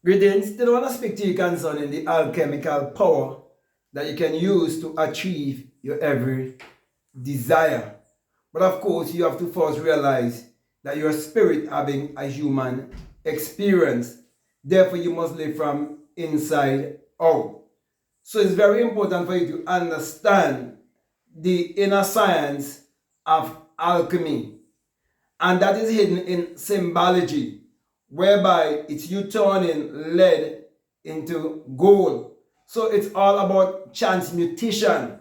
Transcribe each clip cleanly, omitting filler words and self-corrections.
Greetings. Today I want to speak to you concerning the alchemical power that you can use to achieve your every desire. But of course, you have to first realize that your spirit having a human experience. Therefore, you must live from inside out. So it's very important for you to understand the inner science of alchemy. And that is hidden in symbology, whereby it's you turning lead into gold. So it's all about transmutation.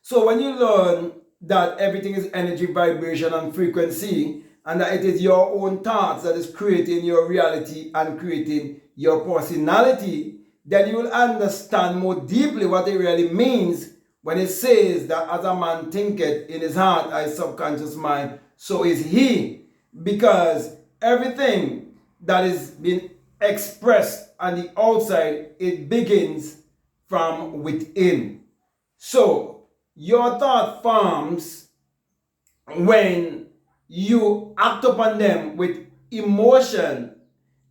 So when you learn that everything is energy, vibration, and frequency, and that it is your own thoughts that is creating your reality and creating your personality, then you will understand more deeply what it really means when it says that as a man thinketh in his heart, his subconscious mind, so is he. Because everything that is being expressed on the outside, it begins from within. So your thought forms when you act upon them with emotion.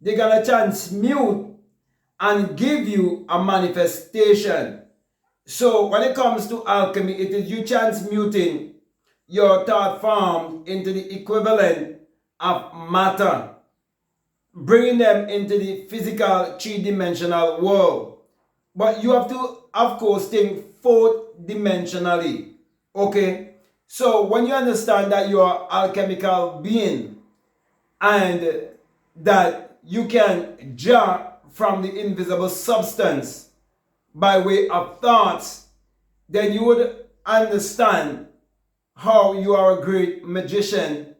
They're gonna transmute and give you a manifestation. So when it comes to alchemy, it is you transmuting your thought form into the equivalent of matter, bringing them into the physical three-dimensional world. But you have to, of course, think fourth dimensionally. Okay? So when you understand that you are alchemical being and that you can draw from the invisible substance by way of thoughts, then you would understand how you are a great magician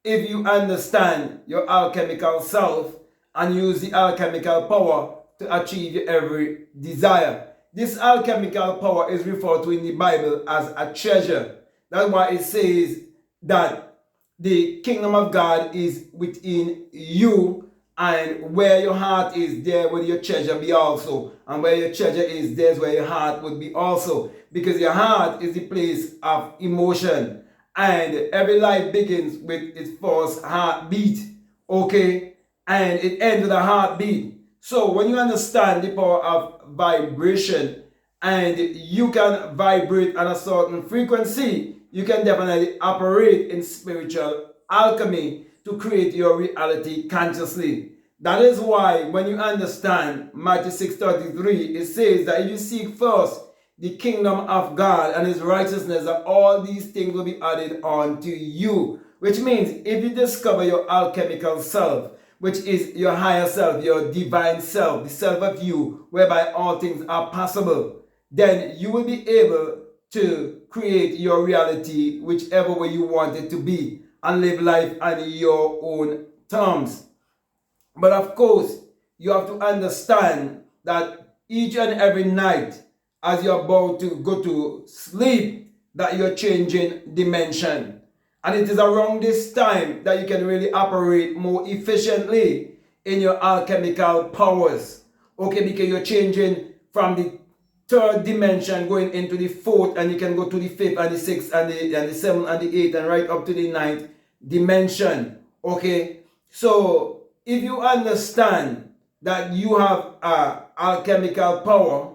if you understand your alchemical self and use the alchemical power to achieve your every desire. This alchemical power is referred to in the Bible as a treasure. That's why it says that the kingdom of God is within you, and where your heart is, there will your treasure be also. And where your treasure is, there's where your heart would be also. Because your heart is the place of emotion. And every life begins with its first heartbeat. Okay? And it ends with a heartbeat. So when you understand the power of vibration and you can vibrate on a certain frequency, you can definitely operate in spiritual alchemy to create your reality consciously. That is why when you understand Matthew 6:33, it says that if you seek first the kingdom of God and his righteousness, that all these things will be added on to you. Which means if you discover your alchemical self, which is your higher self, your divine self, the self of you, whereby all things are possible, then you will be able to create your reality whichever way you want it to be and live life on your own terms. But of course, you have to understand that each and every night, as you're about to go to sleep, that you're changing dimension. And it is around this time that you can really operate more efficiently in your alchemical powers. Okay, because you're changing from the third dimension going into the fourth, and you can go to the fifth and the sixth and the seventh and the eighth and right up to the ninth dimension. Okay, so if you understand that you have alchemical power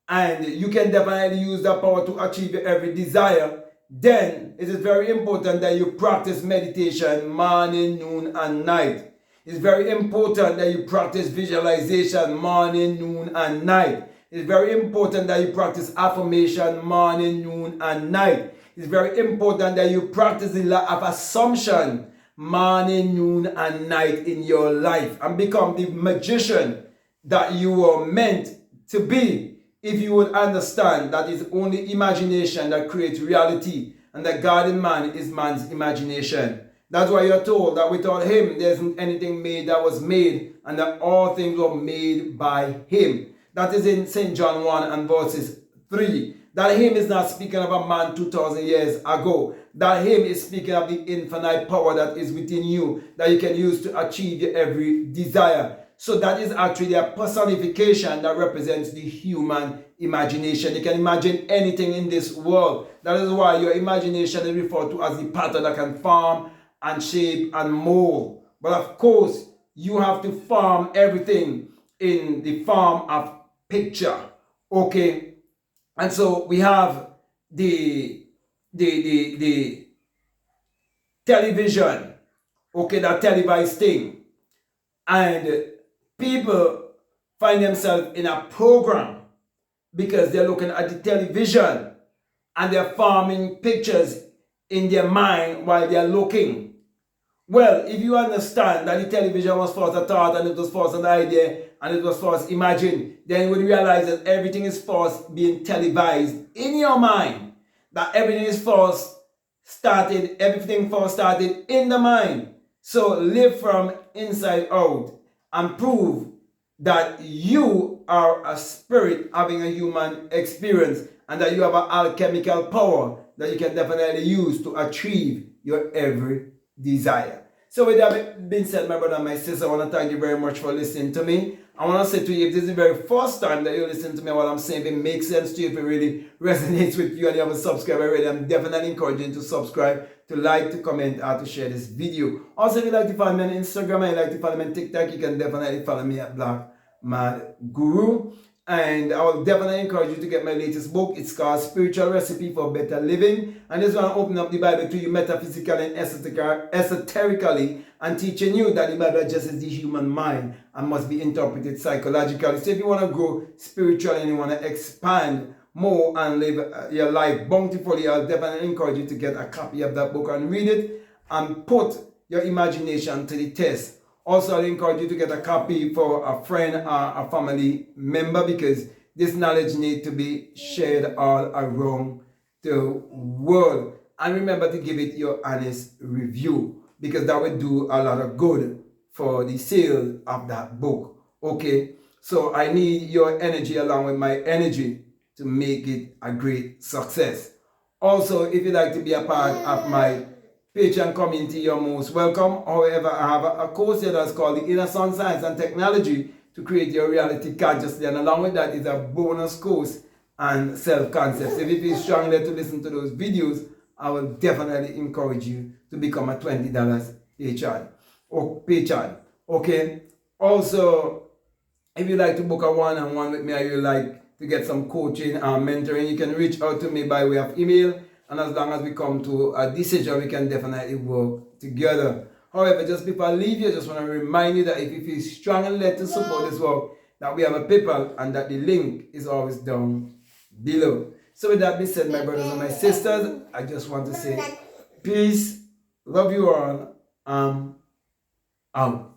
and you can definitely use that power to achieve your every desire, then it is very important that you practice meditation morning, noon, and night. It's very important that you practice visualization morning, noon, and night. It's very important that you practice affirmation morning, noon, and night. It's very important that you practice the law of assumption morning, noon, and night in your life and become the magician that you were meant to be. If you would understand that it's only imagination that creates reality and that God in man is man's imagination. That's why you're told that without him there isn't anything made that was made, and that all things were made by him. That is in St. John 1 and verses 3. That him is not speaking of a man 2,000 years ago. That him is speaking of the infinite power that is within you that you can use to achieve your every desire. So that is actually a personification that represents the human imagination. You can imagine anything in this world. That is why your imagination is referred to as the pattern that can form and shape and mold. But of course, you have to form everything in the form of picture. Okay, and so we have the television, okay, that televised thing, and people find themselves in a program because they're looking at the television and they're forming pictures in their mind while they're looking. Well, if you understand that the television was first a thought and it was first an idea and it was first imagined, then you would realize that everything is first being televised in your mind. That everything first started in the mind. So live from inside out and prove that you are a spirit having a human experience and that you have an alchemical power that you can definitely use to achieve your every desire. So with that being said, my brother and my sister, I want to thank you very much for listening to me. I want to say to you, if this is the very first time that you listen to me, what I'm saying, if it makes sense to you, if it really resonates with you and you haven't subscribed already, I'm definitely encouraging you to subscribe, to like, to comment, or to share this video. Also, if you'd like to follow me on Instagram and you'd like to follow me on TikTok, you can definitely follow me at Black Mad Guru. And I will definitely encourage you to get my latest book. It's called Spiritual Recipe for Better Living. And this one open up the Bible to you metaphysically and esoterically and teaching you that the Bible addresses the human mind and must be interpreted psychologically. So if you want to grow spiritually and you want to expand more and live your life bountifully, I'll definitely encourage you to get a copy of that book and read it and put your imagination to the test. Also, I encourage you to get a copy for a friend or a family member because this knowledge needs to be shared all around the world. And remember to give it your honest review because that will do a lot of good for the sale of that book. Okay, so I need your energy along with my energy to make it a great success. Also, if you'd like to be a part of my Patreon community, you're most welcome. However, I have a course here that's called the Inner Sun Science and Technology to create your reality consciously, and along with that is a bonus course on self-concepts. If you feel strongly to listen to those videos, I will definitely encourage you to become a $20 patron. Okay. Also, if you like to book a one-on-one with me or you like to get some coaching or mentoring, you can reach out to me by way of email. And as long as we come to a decision, we can definitely work together. However, just before I leave you, I just want to remind you that if you feel strong and led to support this work, that we have a PayPal and that the link is always down below. So with that being said, my brothers and my sisters, I just want to say peace, love you all, out.